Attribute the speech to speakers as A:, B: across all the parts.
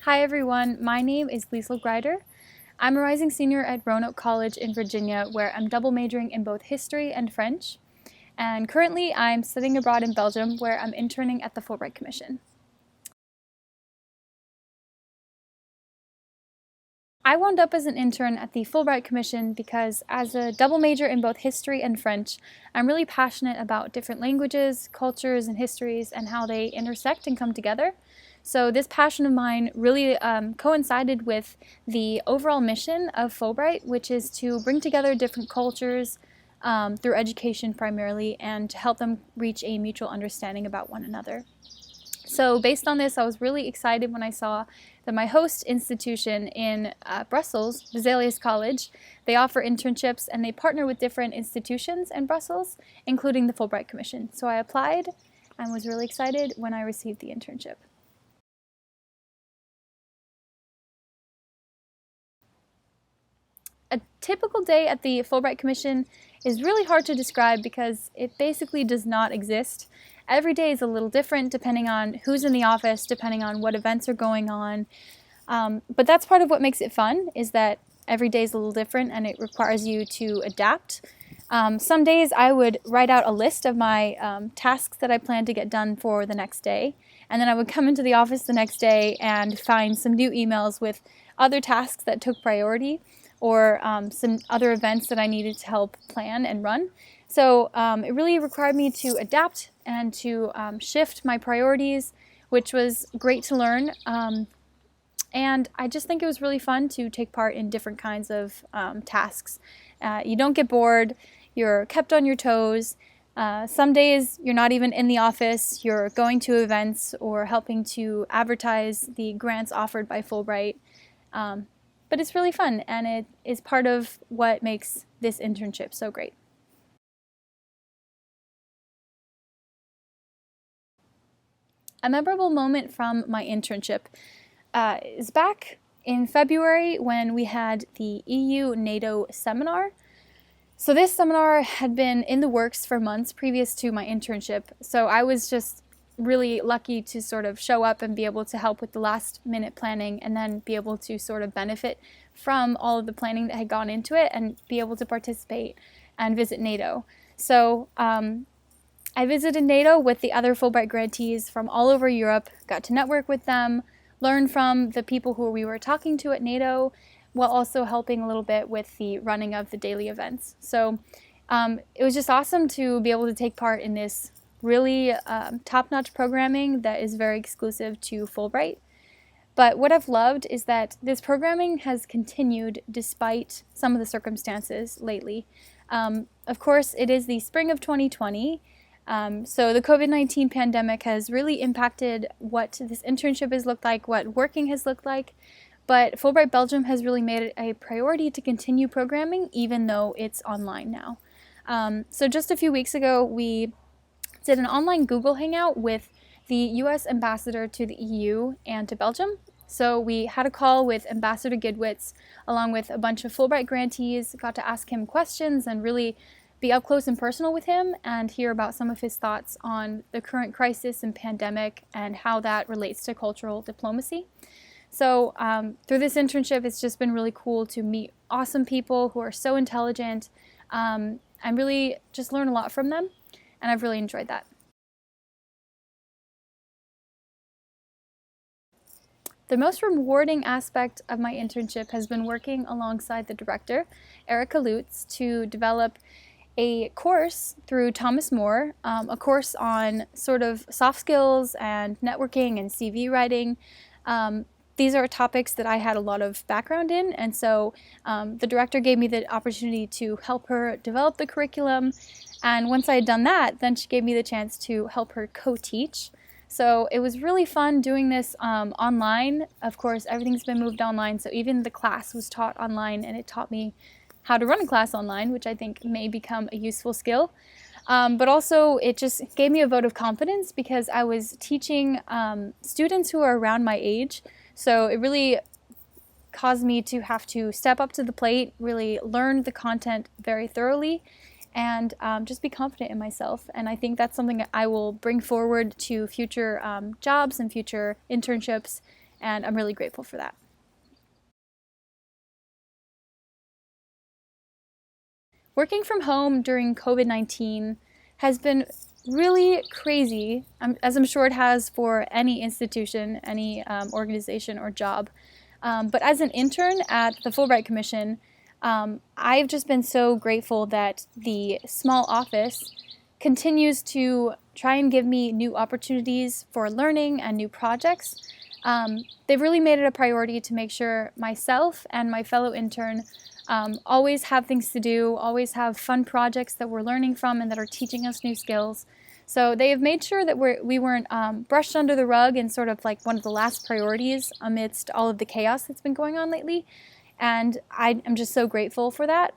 A: Hi everyone, my name is Liesl. I'm a rising senior at Roanoke College in Virginia, where I'm double majoring in both history and French. And currently I'm studying abroad in Belgium, where I'm interning at the Fulbright Commission. I wound up as an intern at the Fulbright Commission because as a double major in both history and French, I'm really passionate about different languages, cultures, and histories and how they intersect and come together. So this passion of mine really coincided with the overall mission of Fulbright, which is to bring together different cultures through education primarily and to help them reach a mutual understanding about one another. So based on this, I was really excited when I saw that my host institution in Brussels, Vesalius College, they offer internships and they partner with different institutions in Brussels, including the Fulbright Commission. So I applied and was really excited when I received the internship. A typical day at the Fulbright Commission is really hard to describe because it basically does not exist. Every day is a little different depending on who's in the office, depending on what events are going on. But that's part of what makes it fun, is that every day is a little different and it requires you to adapt. Some days I would write out a list of my tasks that I plan to get done for the next day. And then I would come into the office the next day and find some new emails with other tasks that took priority, or some other events that I needed to help plan and run. So it really required me to adapt and to shift my priorities, which was great to learn. And I just think it was really fun to take part in different kinds of tasks. You don't get bored, you're kept on your toes. Some days you're not even in the office, you're going to events or helping to advertise the grants offered by Fulbright. But it's really fun, and it is part of what makes this internship so great. A memorable moment from my internship is back in February when we had the EU-NATO seminar. So this seminar had been in the works for months previous to my internship, so I was just really lucky to sort of show up and be able to help with the last minute planning and then be able to sort of benefit from all of the planning that had gone into it and be able to participate and visit NATO. So I visited NATO with the other Fulbright grantees from all over Europe, got to network with them, learn from the people who we were talking to at NATO, while also helping a little bit with the running of the daily events. So it was just awesome to be able to take part in this really top-notch programming that is very exclusive to Fulbright. But what I've loved is that this programming has continued despite some of the circumstances lately. Of course, it is the spring of 2020, so the COVID-19 pandemic has really impacted what this internship has looked like, what working has looked like, but Fulbright Belgium has really made it a priority to continue programming even though it's online now. So just a few weeks ago, we did an online Google Hangout with the U.S. ambassador to the EU and to Belgium. So we had a call with Ambassador Gidwitz along with a bunch of Fulbright grantees, got to ask him questions and really be up close and personal with him and hear about some of his thoughts on the current crisis and pandemic and how that relates to cultural diplomacy. So through this internship, it's just been really cool to meet awesome people who are so intelligent and really just learn a lot from them. And I've really enjoyed that. The most rewarding aspect of my internship has been working alongside the director, Erica Lutz, to develop a course through Thomas More, a course on sort of soft skills and networking and CV writing. These are topics that I had a lot of background in, and so the director gave me the opportunity to help her develop the curriculum. And once I had done that, then she gave me the chance to help her co-teach. So it was really fun doing this online. Of course, everything's been moved online, so even the class was taught online, and it taught me how to run a class online, which I think may become a useful skill. But also, it just gave me a vote of confidence because I was teaching students who are around my age. So it really caused me to have to step up to the plate, really learn the content very thoroughly, and just be confident in myself. And I think that's something that I will bring forward to future jobs and future internships and I'm really grateful for that. Working from home during COVID-19 has been really crazy, as I'm sure it has for any institution, any organization or job. But as an intern at the Fulbright Commission, I've just been so grateful that the small office continues to try and give me new opportunities for learning and new projects. They've really made it a priority to make sure myself and my fellow intern always have things to do, always have fun projects that we're learning from and that are teaching us new skills. So they have made sure that we weren't brushed under the rug and sort of like one of the last priorities amidst all of the chaos that's been going on lately. And I'm just so grateful for that.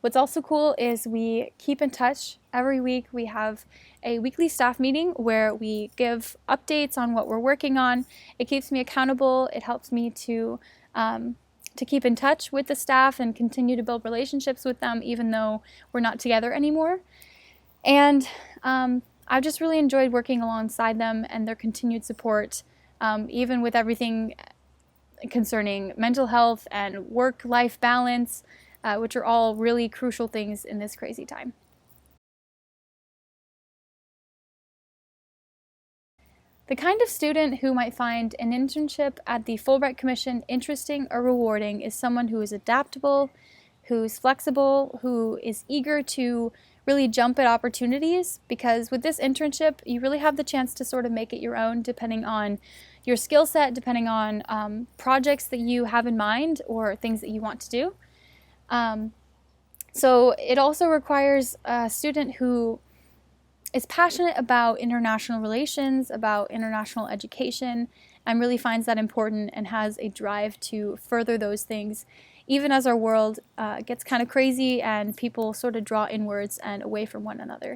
A: What's also cool is we keep in touch every week. We have a weekly staff meeting where we give updates on what we're working on. It keeps me accountable. It helps me to keep in touch with the staff and continue to build relationships with them even though we're not together anymore. And I've just really enjoyed working alongside them and their continued support, even with everything concerning mental health and work-life balance, which are all really crucial things in this crazy time. The kind of student who might find an internship at the Fulbright Commission interesting or rewarding is someone who is adaptable, who's flexible, who is eager to really jump at opportunities, because with this internship, you really have the chance to sort of make it your own depending on your skill set, depending on projects that you have in mind or things that you want to do. So it also requires a student who is passionate about international relations, about international education, and really finds that important and has a drive to further those things, even as our world gets kind of crazy and people sort of draw inwards and away from one another.